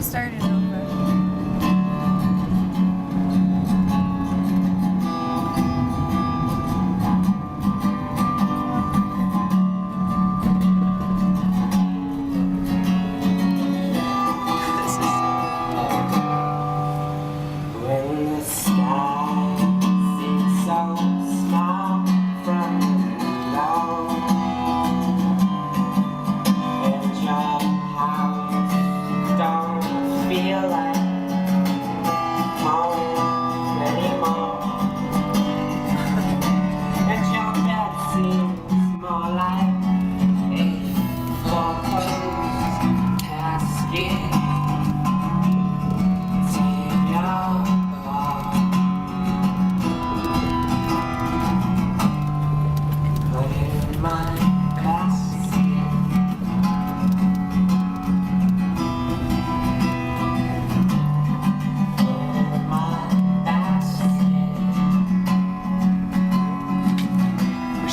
Start it over.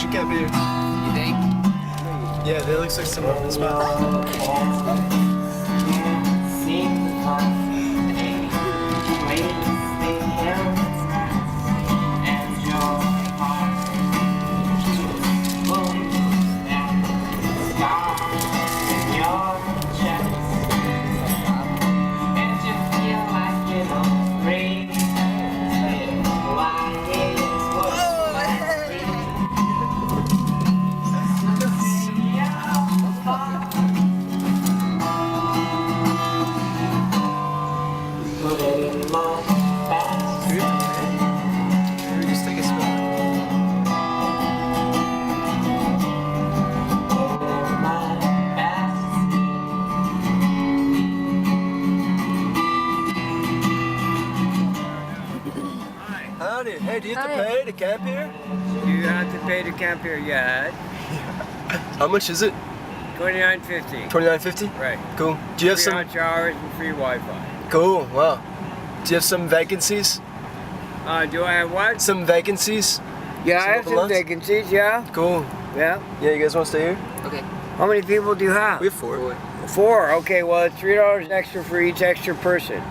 Camp here. You think? Yeah, there looks like some open spots. Howdy. Hey, do you have to pay to camp here? You have to pay to camp here yet. How much is it? $29.50. $29.50? Right. Cool. Do you have free some hot showers and free Wi-Fi. Cool. Wow. Do you have some vacancies? Do I have what? Some vacancies? Yeah, Some I have open some lots? vacancies, yeah. Cool. Yeah. Yeah, you guys want to stay here? Okay. How many people do you have? We have 4. 4? Okay, well it's $3 extra for each extra person.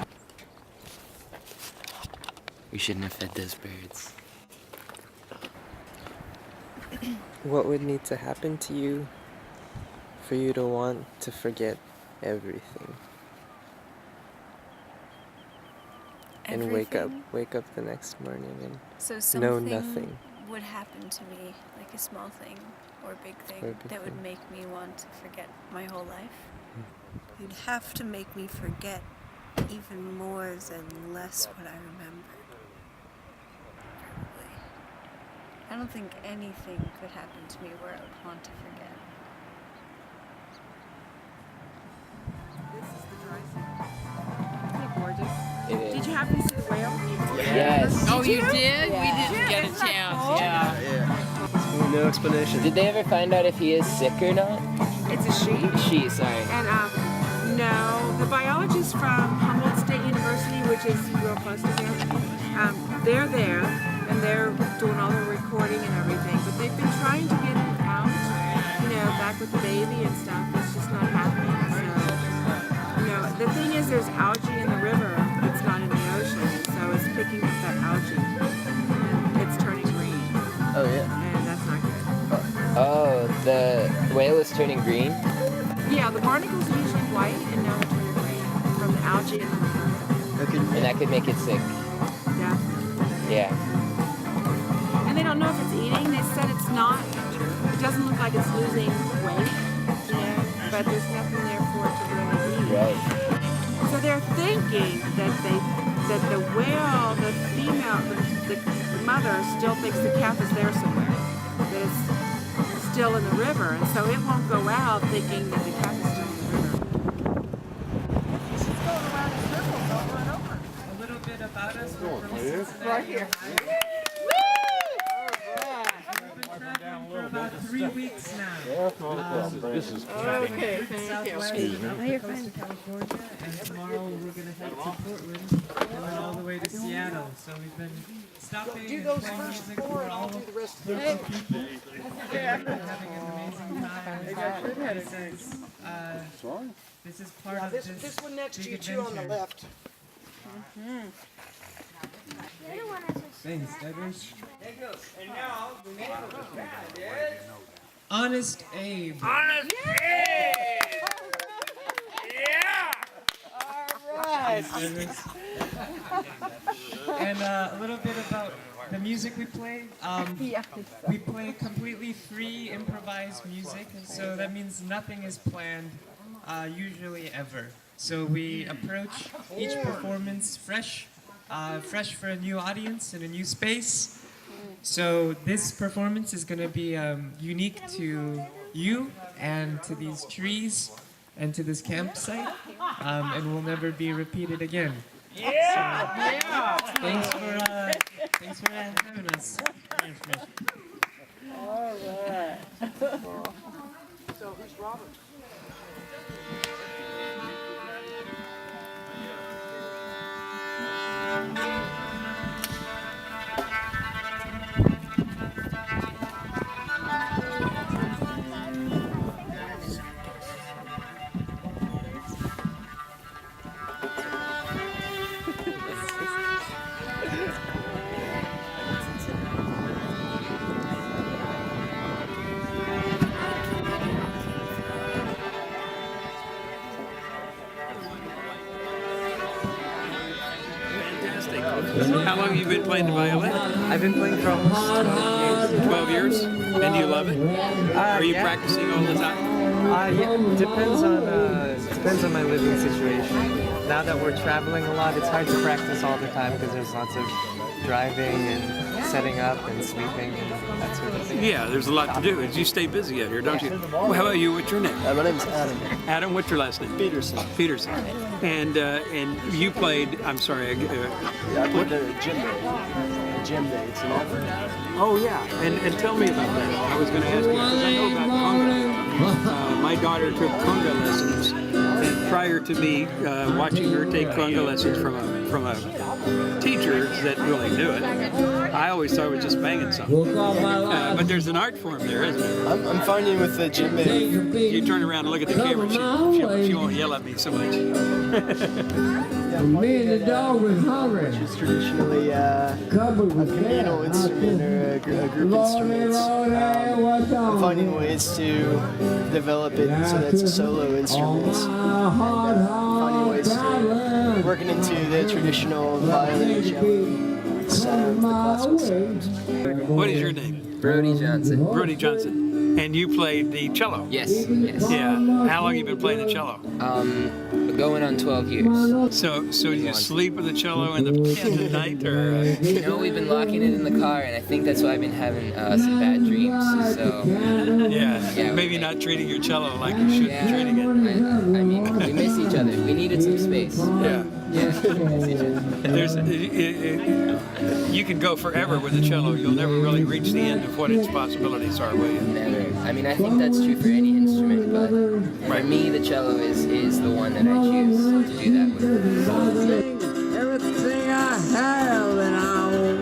We shouldn't have fed those birds. What would need to happen to you for you to want to forget everything? And wake up the next morning and So know something nothing. would happen to me, like a small thing or a big thing, Or a big that would thing. make me want to forget my whole life. You'd have to make me forget even more than less what I remember. Probably. I don't think anything could happen to me where I would want to forget. Did you happen to see the whale? Yes. Oh, you did? Yeah. We didn't get a chance. Yeah. Yeah. No explanation. Did they ever find out if he is sick or not? It's a she. She, sorry. And no, the biologists from Humboldt State University, which is real close to here, they're there and they're doing all the recording and everything. But they've been trying to get it out, back with the baby and stuff. It's just not happening. So, the thing is, there's algae in the river. It's not in the ocean, so it's picking up that algae. And it's turning green. Oh, yeah. And that's not good. Oh, the whale is turning green? Yeah, the barnacles are usually white, and now they're turning green from the algae in the river. And that could make it sick. Yeah. Yeah. And they don't know if it's eating. They said it's not. It doesn't look like it's losing weight, but there's nothing there for it to really eat. Right. So they're thinking that the whale, the female, the mother still thinks the calf is there somewhere. That it's still in the river, and so it won't go out thinking that the calf is still in the river. She's going around in circles over and over. A little bit about us. Right here. For about 3 weeks now. This is Okay, thank you. Southwest California, and tomorrow we're going to head to Portland and then all the way to Seattle. So we've been stopping and playing music for all of the people. And having an amazing time. This is part of this one next big adventure. left. Thanks, Douglas. And now, the name of the band is... Honest Abe. Honest Abe! Yeah! Thanks, Douglas. And a little bit about the music we play. We play completely free improvised music, so that means nothing is planned, usually ever. So we approach each performance fresh for a new audience in a new space. So this performance is going to be unique to you and to these trees and to this campsite, and will never be repeated again. Yeah! So, thanks for having us. All right. So who's Robert? How long have you been playing the violin? I've been playing for almost 12 years. And do you love it? Are you practicing all the time? Yeah, depends on my living situation. Now that we're traveling a lot, it's hard to practice all the time because there's lots of driving and setting up and sleeping and that sort of thing. Yeah, there's a lot to do. You stay busy out here, don't you? Well, how about you? What's your name? My name's Adam. Adam, what's your last name? Peterson. Peterson. And you played, I'm sorry. Yeah, I played the gym day. It's an effort. Oh, yeah. And tell me about that. I was going to ask you, because I know about conga. My daughter took conga lessons. And prior to me watching her take conga lessons from a teacher that really knew it, I always thought it was just banging something. But there's an art form there, isn't there? I'm finding with the gym day. You turn around and look at the camera, she won't yell at me so much. Me and the dog was hungry. Which is traditionally a communal instrument or a group instrument. I'm finding ways to develop it so that it's a solo instrument. And finding ways to working into the traditional violin and cello sound, the classical sound. What is your name? Brody Johnson. Brody Johnson. And you played the cello? Yes. Yeah. How long have you been playing the cello? Going on 12 years. So do you sleep with the cello in the tent at night, or? No, we've been locking it in the car, and I think that's why I've been having some bad dreams. So. Yeah. Maybe not treating your cello like you should be treating it. I mean, we miss each other. We needed some space. Yeah. Yeah. We miss each other. You can go forever with the cello. You'll never really reach the end of what its possibilities are, will you? Never. I mean, I think that's true for any instrument, but for me, the cello is the one that I choose to do that with. Everything I have and I own.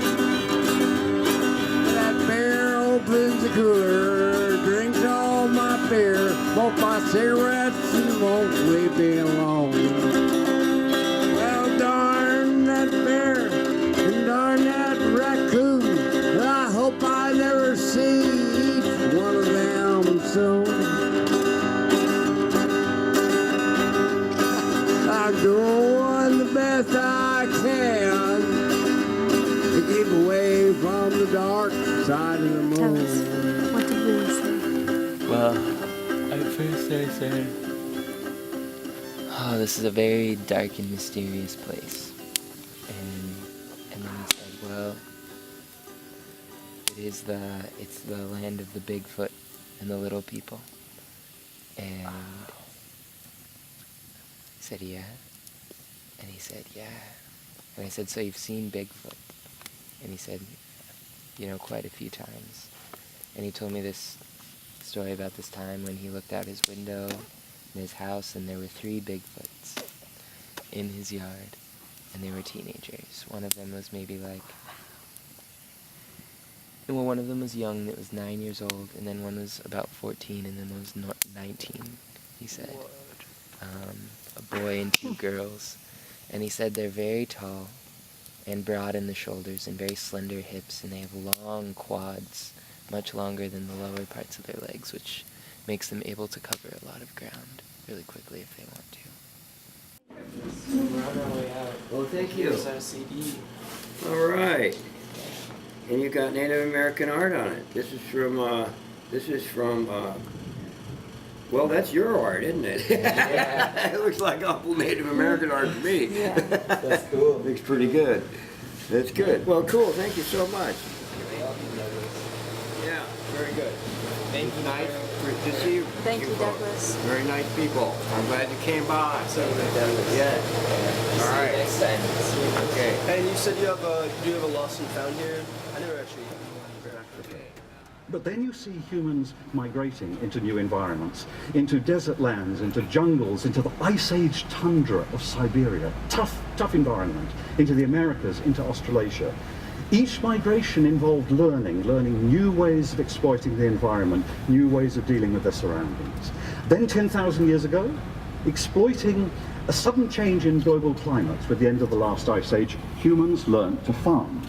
That bear opens the cooler, drinks all my beer, both my cigarettes and won't leave me alone. Well, darn that bear and darn that raccoon. I hope I never see each one of them soon. I'm doing the best I can to keep away from the dark side of the moon. Tell us, what did Willie say? Well, at first I said, oh, this is a very dark and mysterious place. And then he said, well, it's the land of the Bigfoot and the little people. And I said, yeah. And he said, yeah. And I said, so you've seen Bigfoot? And he said, quite a few times. And he told me this story about this time when he looked out his window in his house and there were 3 Bigfoots in his yard. And they were teenagers. One of them was maybe one of them was young, it was 9 years old, and then one was about 14, and then one was 19, he said. a boy and 2 girls, and he said they're very tall and broad in the shoulders and very slender hips, and they have long quads, much longer than the lower parts of their legs, which makes them able to cover a lot of ground really quickly if they want to. We're on our way out. Well, thank you. Here's our CD. All right. And you got Native American art on it. This is from, well, that's your art, isn't it? Yeah. It looks like awful Native American art to me. Yeah, that's cool. Looks pretty good. That's good. Well, cool. Thank you so much. Yeah, very good. Thank you. Nice to see you. Thank you, both. Douglas. Very nice people. I'm glad you came by. Yeah. All right. Next time. Okay. And you said you have a lost and found here? I never actually. But then you see humans migrating into new environments, into desert lands, into jungles, into the ice age tundra of Siberia. Tough environment. Into the Americas, into Australasia. Each migration involved learning new ways of exploiting the environment, new ways of dealing with their surroundings. Then 10,000 years ago, exploiting a sudden change in global climates with the end of the last ice age, humans learned to farm.